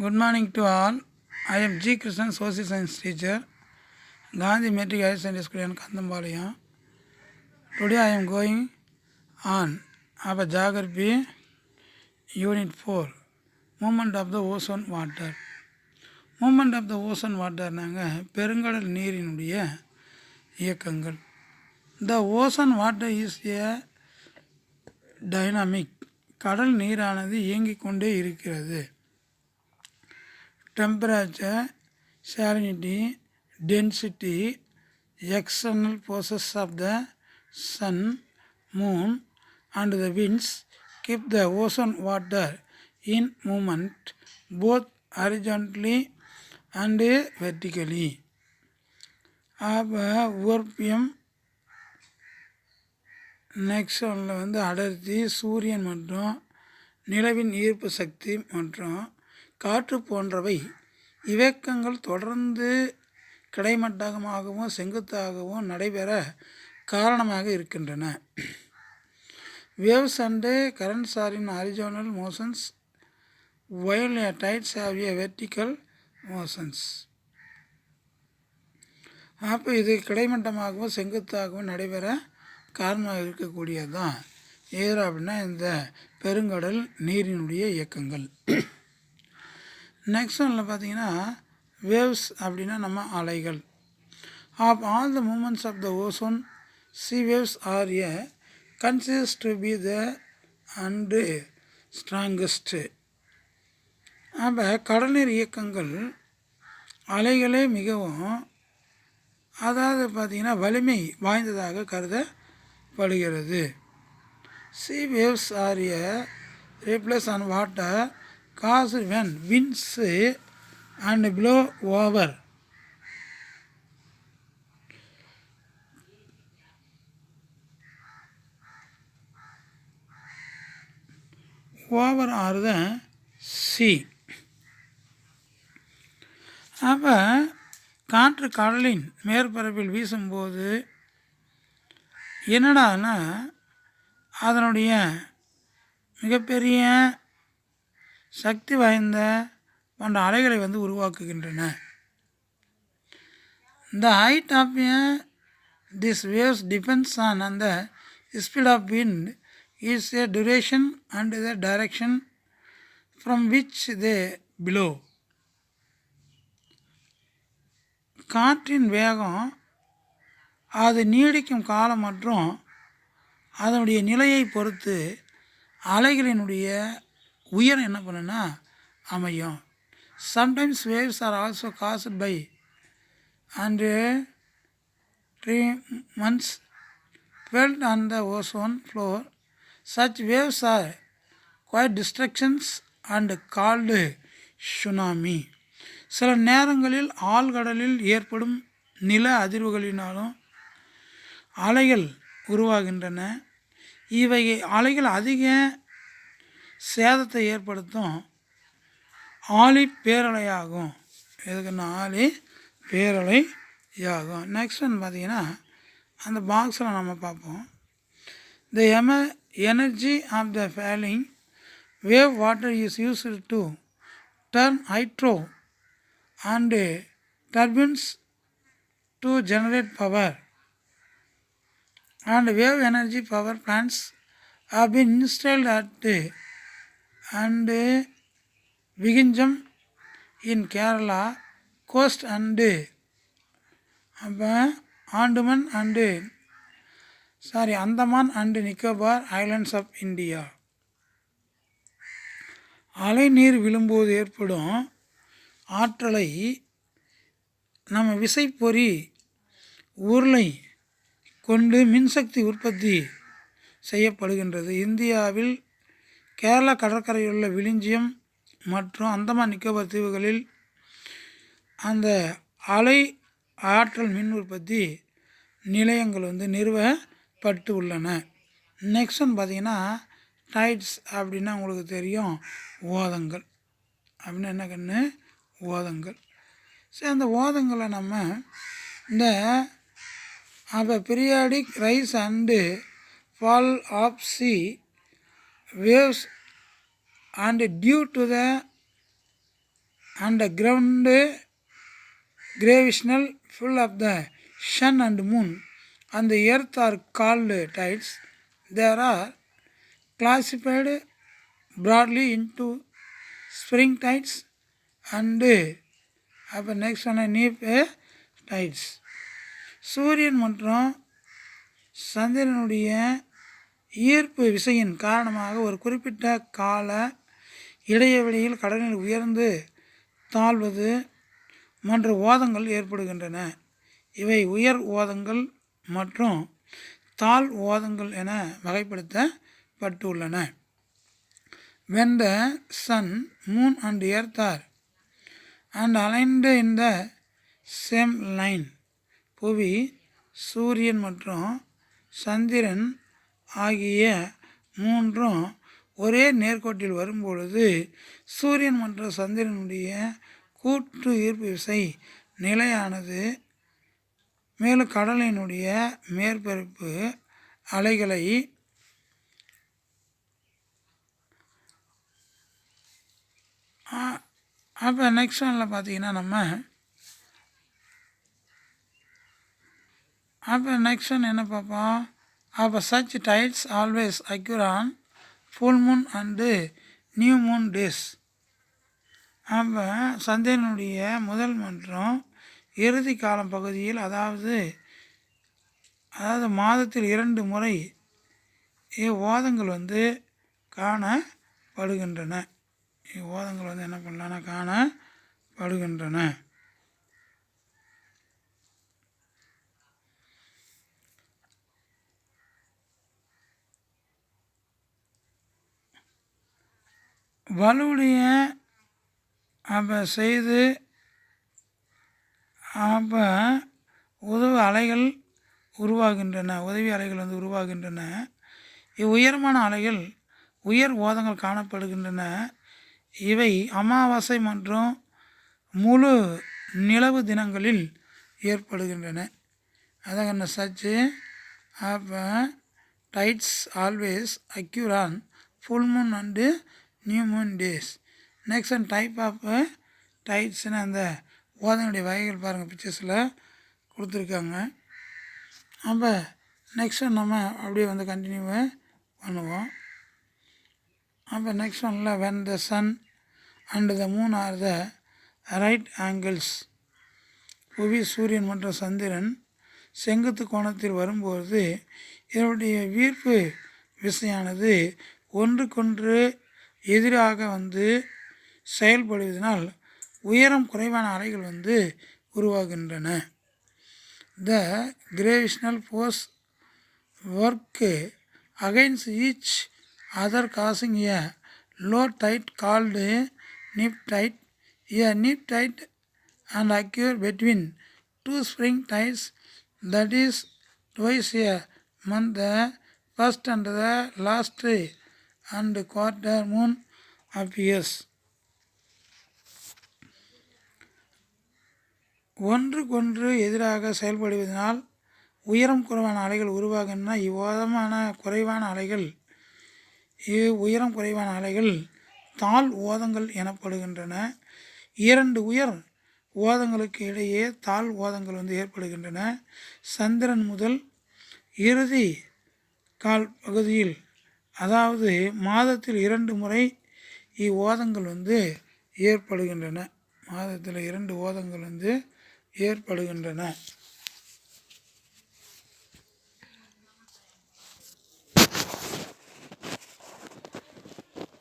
Good morning to all. I am G. Krishnan, Social Science teacher, Gandhi Metric Higher Secondary School in Kandambalayam. Today I am going on about Geography, Unit 4, Movement of the Ocean Water. Movement of the Ocean Water நாங்கள் பெருங்கடல் நீரினுடைய இயக்கங்கள். The ocean water is a dynamic. கடல் நீரானது இயங்கிக் கொண்டே இருக்கிறது. Temperature, salinity, density, external forces of the sun, moon, and the winds keep the ocean water in movement both horizontally and vertically. உவர்ப்பியம் நெக்ஸ்ட் ஒன்றில் அடர்த்தி, சூரியன் மற்றும் நிலவின் ஈர்ப்பு சக்தி மற்றும் காற்று போன்றவை இயக்கங்கள் தொடர்ந்து கிடைமட்டமாகவும் செங்குத்தாகவும் நடைபெற காரணமாக இருக்கின்றன. Waves and currents are in horizontal motions while tides have a vertical motions. அப்போ இது கிடைமட்டமாகவும் செங்குத்தாகவும் நடைபெற காரணமாக இருக்கக்கூடியது தான் ஏதோ அப்படின்னா இந்த பெருங்கடல் நீரினுடைய இயக்கங்கள். நெக்ஸ்ட் ஒன்றில் பார்த்தீங்கன்னா வேவ்ஸ் அப்படின்னா நம்ம அலைகள். Of all the moments of the ocean sea waves are a considers to be the and strongest. அப்போ கடல்நீர் இயக்கங்கள் அலைகளே மிகவும் அதாவது பார்த்திங்கன்னா வலிமை வாய்ந்ததாக கருதப்படுகிறது. Sea waves are a ripples on water caused when winds and blow over. Over are the sea. அப்போ காற்று கடலின் மேற்பரப்பில் வீசும்போது என்னடான்னா அதனுடைய மிகப்பெரிய சக்தி வாய்ந்த போன்ற அலைகளை உருவாக்குகின்றன. The height of these waves depends on the speed of wind, its duration and the direction from which they blow. காற்றின் வேகம், அது நீடிக்கும் காலம் மற்றும் அதனுடைய நிலையை பொறுத்து அலைகளினுடைய உயரம் என்ன பண்ணுன்னா அமையும். Sometimes waves are also caused by and tremors felt on the ozone floor. Such waves are quite distractions and called tsunami. சில நேரங்களில் ஆழ்கடலில் ஏற்படும் நில அதிர்வுகளினாலும் அலைகள் உருவாகின்றன. இவை அலைகள் அதிக சேதத்தை ஏற்படுத்தும் ஆழி பேரலையாகும். எதுக்குன்னா ஆழி பேரலையாகும். நெக்ஸ்ட் பார்த்தீங்கன்னா அந்த பாக்ஸில் நம்ம பார்ப்போம். The energy of the falling wave water is used to turn hydro and turbines to generate power and wave energy power plants have been installed at and Viginjam in Kerala coast and Andaman and Nicobar Islands of India. அலை நீர் விழும்போது ஏற்படும் ஆற்றலை நம்ம விசைப்பொறி உருளை கொண்டு மின்சக்தி உற்பத்தி செய்யப்படுகின்றது. இந்தியாவில் கேரளா கடற்கரையுள்ள விழிஞ்சியம் மற்றும் அந்தமான் நிக்கோபார் தீவுகளில் அந்த அலை ஆற்றல் மின் உற்பத்தி நிலையங்கள் நிறுவப்பட்டு உள்ளன. நெக்ஸ்ட் பார்த்திங்கன்னா டைட்ஸ் அப்படின்னா உங்களுக்கு தெரியும் ஓதங்கள் அப்படின்னா என்ன கண்ணு ஓதங்கள். சரி, அந்த ஓதங்களை நம்ம இந்த periodic rise and fall of sea waves and due to the and the ground gravitational pull of the sun and moon and the earth are called tides. There are classified broadly into spring tides and அப்போ next ஒன்று நீப் tides. சூரியன் மற்றும் சந்திரனுடைய ஈர்ப்பு விசையின் காரணமாக ஒரு குறிப்பிட்ட கால இடைவெளியில் கடலில் உயர்ந்து தாழ்வது போன்ற ஓதங்கள் ஏற்படுகின்றன. இவை உயர் ஓதங்கள் மற்றும் தாழ் ஓதங்கள் என வகைப்படுத்தப்பட்டுள்ளன. When the sun, moon and earth are and aligned in the same line, புவி, சூரியன் மற்றும் சந்திரன் ஆகிய மூன்றும் ஒரே நேர்கோட்டில் வரும்பொழுது சூரியன் மற்றும் சந்திரனுடைய கூட்டு ஈர்ப்பு விசை நிலையானது. மேலும் கடலினுடைய மேற்பரப்பு அலைகளை அப்போ நெக்ஸ்ட் ஒன்னில் பார்த்தீங்கன்னா நம்ம அப்போ நெக்ஸ்ட் ஒன் என்ன பார்ப்போம். அப்போ such tides always occur on full moon and new moon days. அப்போ சந்திரனுடைய முதல் மற்றும் இறுதி காலம் பகுதியில் அதாவது மாதத்தில் 2 முறை ஓதங்கள் காணப்படுகின்றன. ஓதங்கள் என்ன பண்ணலான்னா காணப்படுகின்றன. வலுவுடைய அப்போ செய்து அப்போ உதவி அலைகள் உருவாகின்றன. உருவாகின்றன. உயரமான அலைகள் உயர் ஓதங்கள் காணப்படுகின்றன. இவை அமாவாசை மற்றும் முழு நிலவு தினங்களில் ஏற்படுகின்றன. அதான் சச்சு அப்போ tides always occur on full moon and new moon days. Next and type of டைட்ஸ்னு அந்த ஓதனுடைய வகைகள் பாருங்கள் பிக்சர்ஸில் கொடுத்துருக்காங்க. அப்போ நெக்ஸ்ட் ஒன் நம்ம அப்படியே கண்டினியூ பண்ணுவோம். அப்போ நெக்ஸ்ட் ஒன்னில் when the sun and the moon are the right angles, புவி, சூரியன் மற்றும் சந்திரன் செங்குத்து கோணத்தில் வரும்போது இதனுடைய ஈர்ப்பு விசையானது ஒன்றுக்கொன்று எதிராக செயல்படுவதனால் உயரம் குறைவான அலைகள் உருவாகின்றன. The gravitational force work against each other causing a low tide called neap tide. A neap tide and occur between 2 spring tides, that is twice a month. The first and the last and quarter moon appears. ஒன்றுக்கொன்று எதிராக செயல்படுவதனால் உயரம் குறைவான அலைகள் உருவாகின்றன. உயரம் குறைவான அலைகள் தாழ் ஓதங்கள் எனப்படுகின்றன. 2 உயர் ஓதங்களுக்கு இடையே தாழ் ஓதங்கள் ஏற்படுகின்றன. சந்திரன் முதல் இறுதி கால் பகுதியில் அதாவது மாதத்தில் 2 முறை இவ்வோதங்கள் ஏற்படுகின்றன. மாதத்தில் 2 ஓதங்கள் ஏற்படுகின்றன.